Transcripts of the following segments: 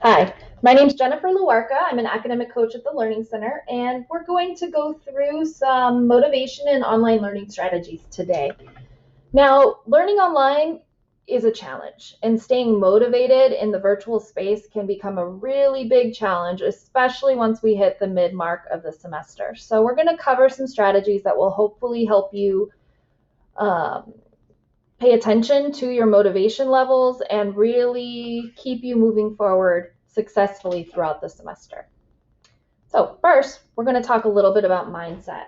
Hi, my name is Jennifer Luarca. I'm an academic coach at the Learning Center, and we're going to go through some motivation and online learning strategies today. Now, learning online is a challenge, and staying motivated in the virtual space can become a really big challenge, especially once we hit the mid-mark of the semester. So we're going to cover some strategies that will hopefully help you um, pay attention to your motivation levels and really keep you moving forward successfully throughout the semester. So first, we're going to talk a little bit about mindset.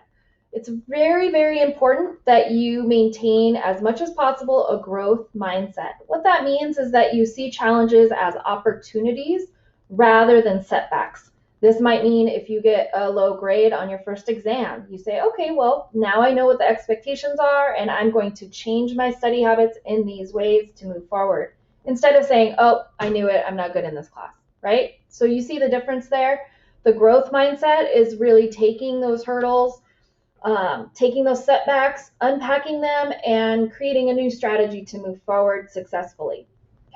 It's very, very important that you maintain as much as possible a growth mindset. What that means is that you see challenges as opportunities rather than setbacks. This might mean if you get a low grade on your first exam, you say, okay, well, now I know what the expectations are, and I'm going to change my study habits in these ways to move forward. Instead of saying, oh, I knew it, I'm not good in this class, right? So you see the difference there? The growth mindset is really taking those hurdles, taking those setbacks, unpacking them, and creating a new strategy to move forward successfully.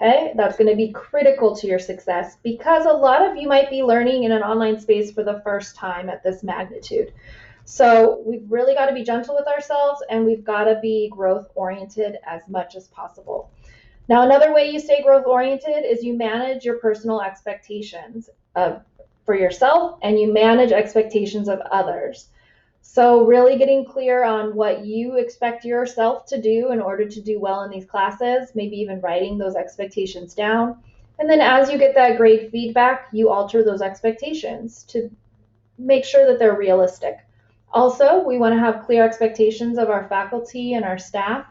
Okay, that's going to be critical to your success because a lot of you might be learning in an online space for the first time at this magnitude. So we've really got to be gentle with ourselves, and we've got to be growth oriented as much as possible. Now, another way you stay growth oriented is you manage your personal expectations for yourself, and you manage expectations of others. So really getting clear on what you expect yourself to do in order to do well in these classes, maybe even writing those expectations down. And then as you get that grade feedback, you alter those expectations to make sure that they're realistic. Also, we want to have clear expectations of our faculty and our staff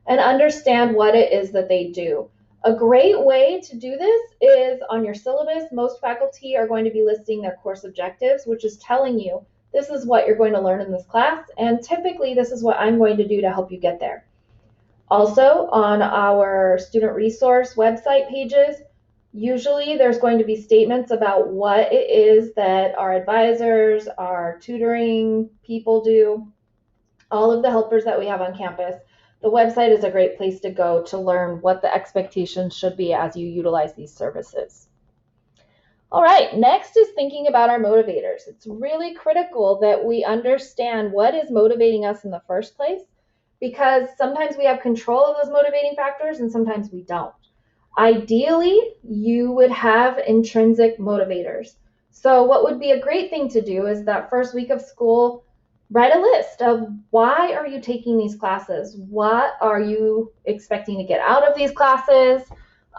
and understand what it is that they do. A great way to do this is on your syllabus. Most faculty are going to be listing their course objectives, which is telling you this is what you're going to learn in this class, and typically this is what I'm going to do to help you get there. Also, on our student resource website pages, usually there's going to be statements about what it is that our advisors, our tutoring people do, all of the helpers that we have on campus. The website is a great place to go to learn what the expectations should be as you utilize these services. All right, next is thinking about our motivators. It's really critical that we understand what is motivating us in the first place, because sometimes we have control of those motivating factors and sometimes we don't. Ideally, you would have intrinsic motivators. So what would be a great thing to do is that first week of school, write a list of why are you taking these classes? What are you expecting to get out of these classes?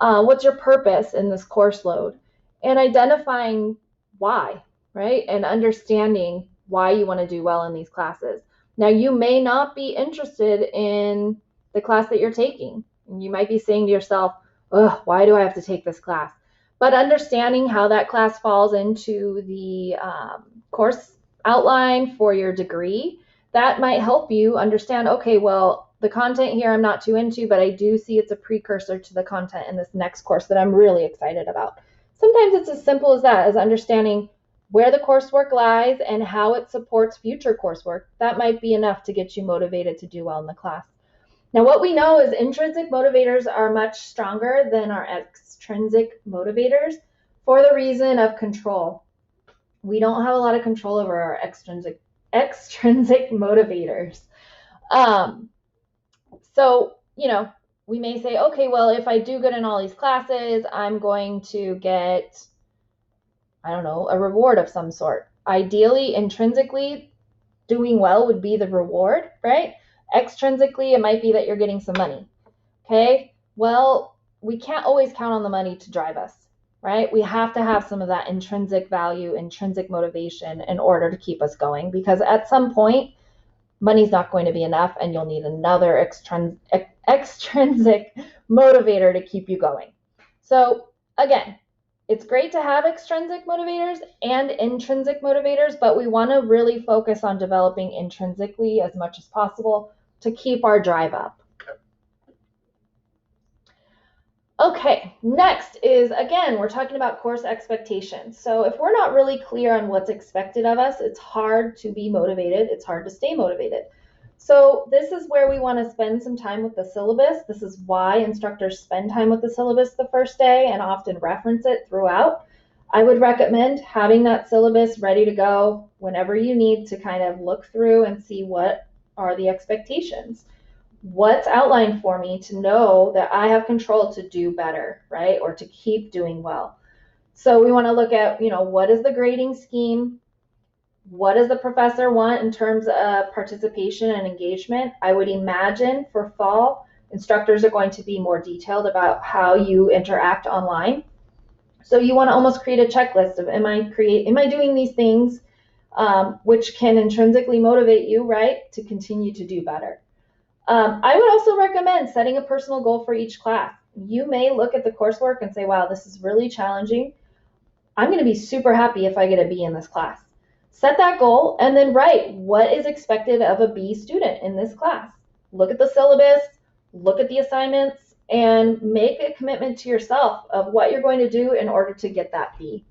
What's your purpose in this course load? And identifying why, right? And understanding why you want to do well in these classes. Now, you may not be interested in the class that you're taking. You might be saying to yourself, ugh, why do I have to take this class? But understanding how that class falls into the course outline for your degree, that might help you understand, okay, well, the content here I'm not too into, but I do see it's a precursor to the content in this next course that I'm really excited about. Sometimes it's as simple as that, as understanding where the coursework lies and how it supports future coursework. That might be enough to get you motivated to do well in the class. Now, what we know is intrinsic motivators are much stronger than our extrinsic motivators for the reason of control. We don't have a lot of control over our extrinsic motivators. Um, so, we may say, okay, well, if I do good in all these classes, I'm going to get, I don't know, a reward of some sort. Ideally, intrinsically, doing well would be the reward, right? Extrinsically, it might be that you're getting some money. Okay, well, we can't always count on the money to drive us, right? We have to have some of that intrinsic value, intrinsic motivation in order to keep us going, because at some point, money's not going to be enough and you'll need another extrinsic motivator to keep you going. So again, it's great to have extrinsic motivators and intrinsic motivators, but we want to really focus on developing intrinsically as much as possible to keep our drive up. Okay, next is, again, we're talking about course expectations. So if we're not really clear on what's expected of us, it's hard to be motivated. It's hard to stay motivated. So this is where we want to spend some time with the syllabus. This is why instructors spend time with the syllabus the first day and often reference it throughout. I would recommend having that syllabus ready to go whenever you need to kind of look through and see what are the expectations. What's outlined for me to know that I have control to do better, right? Or to keep doing well. So we want to look at, what is the grading scheme? What does the professor want in terms of participation and engagement? I would imagine for fall, instructors are going to be more detailed about how you interact online. So you want to almost create a checklist of am I doing these things, which can intrinsically motivate you, right, to continue to do better. I would also recommend setting a personal goal for each class. You may look at the coursework and say, wow, this is really challenging. I'm going to be super happy if I get a B in this class. Set that goal and then write what is expected of a B student in this class. Look at the syllabus, look at the assignments, and make a commitment to yourself of what you're going to do in order to get that B.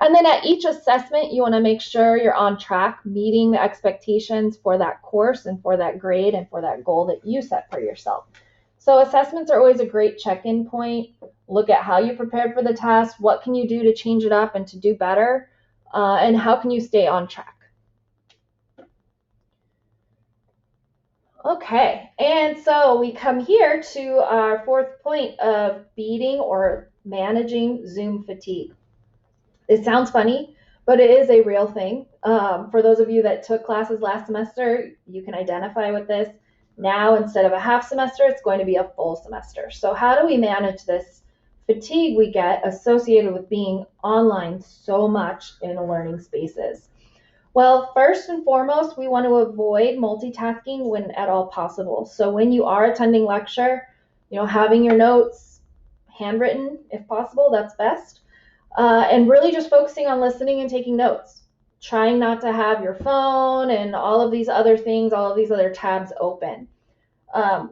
And then at each assessment, you want to make sure you're on track, meeting the expectations for that course and for that grade and for that goal that you set for yourself. So assessments are always a great check-in point. Look at how you prepared for the test, what can you do to change it up and to do better, and how can you stay on track. Okay, and so we come here to our fourth point of beating or managing Zoom fatigue. It sounds funny, but it is a real thing. For those of you that took classes last semester, you can identify with this. Now, instead of a half semester, it's going to be a full semester. So how do we manage this fatigue we get associated with being online so much in learning spaces? Well, first and foremost, we want to avoid multitasking when at all possible. So when you are attending lecture, having your notes handwritten, if possible, that's best. And really just focusing on listening and taking notes. Trying not to have your phone and all of these other things, all of these other tabs open.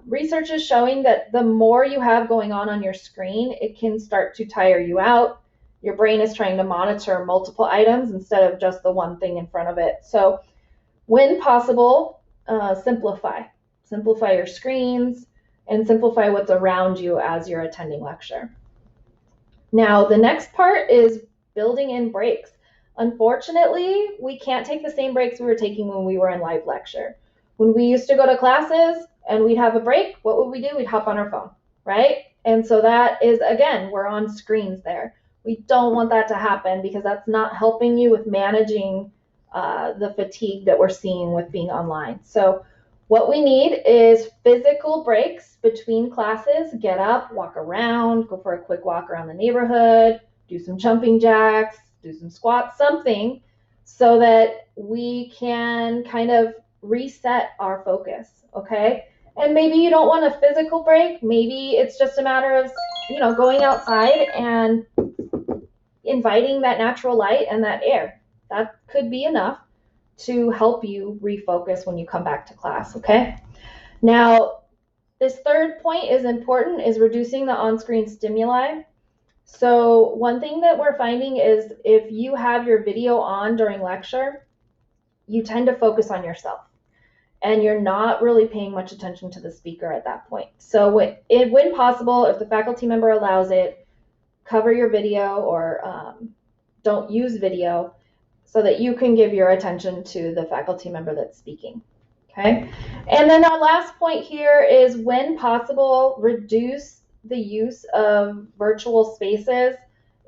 Research is showing that the more you have going on your screen, it can start to tire you out. Your brain is trying to monitor multiple items instead of just the one thing in front of it. So when possible, simplify. Simplify your screens and simplify what's around you as you're attending lecture. Now, the next part is building in breaks. Unfortunately, we can't take the same breaks we were taking when we were in live lecture. When we used to go to classes and we'd have a break, what would we do? We'd hop on our phone, right? And so that is, again, we're on screens there. We don't want that to happen because that's not helping you with managing the fatigue that we're seeing with being online. So what we need is physical breaks between classes. Get up, walk around, go for a quick walk around the neighborhood, do some jumping jacks, do some squats, something so that we can kind of reset our focus, okay? And maybe you don't want a physical break. Maybe it's just a matter of, going outside and inviting that natural light and that air. That could be enough to help you refocus when you come back to class, okay? Now, this third point is important, is reducing the on-screen stimuli. So one thing that we're finding is if you have your video on during lecture, you tend to focus on yourself and you're not really paying much attention to the speaker at that point. So when possible, if the faculty member allows it, cover your video or don't use video so that you can give your attention to the faculty member that's speaking, okay? And then our last point here is when possible, reduce the use of virtual spaces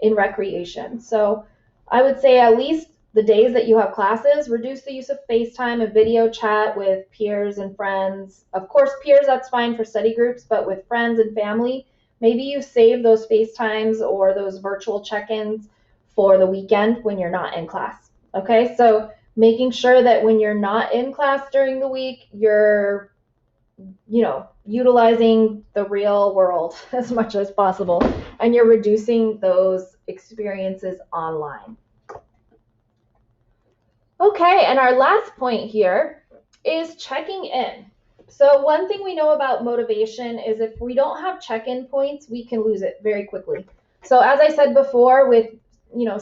in recreation. So I would say at least the days that you have classes, reduce the use of FaceTime and video chat with peers and friends. Of course, peers, that's fine for study groups, but with friends and family, maybe you save those FaceTimes or those virtual check-ins for the weekend when you're not in class, okay? So making sure that when you're not in class during the week, you're, utilizing the real world as much as possible, and you're reducing those experiences online. Okay, and our last point here is checking in. So one thing we know about motivation is if we don't have check-in points, we can lose it very quickly. So as I said before, with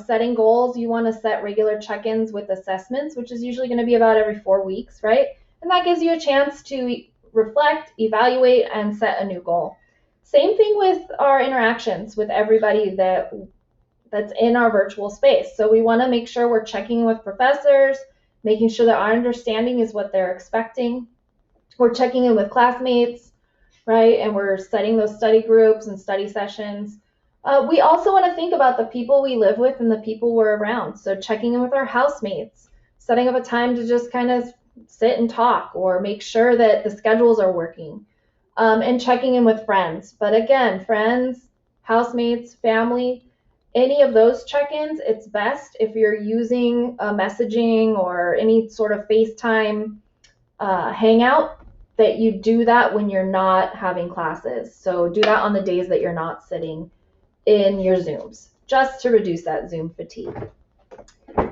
setting goals, you want to set regular check-ins with assessments, which is usually going to be about every 4 weeks, right? And that gives you a chance to reflect, evaluate, and set a new goal. Same thing with our interactions with everybody that that's in our virtual space. So we want to make sure we're checking in with professors, making sure that our understanding is what they're expecting. We're checking in with classmates, right? And we're setting those study groups and study sessions. We also want to think about the people we live with and the people we're around. So checking in with our housemates, setting up a time to just kind of sit and talk or make sure that the schedules are working, and checking in with friends. But again, friends, housemates, family, any of those check-ins, it's best if you're using messaging or any sort of FaceTime hangout, that you do that when you're not having classes. So do that on the days that you're not sitting in your Zooms, just to reduce that Zoom fatigue.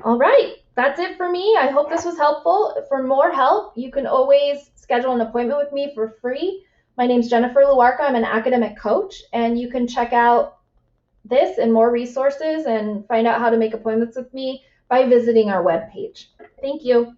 All right, that's it for me. I hope this was helpful. For more help, you can always schedule an appointment with me for free. My name's Jennifer Luarca. I'm an academic coach, and you can check out this and more resources and find out how to make appointments with me by visiting our webpage. Thank you.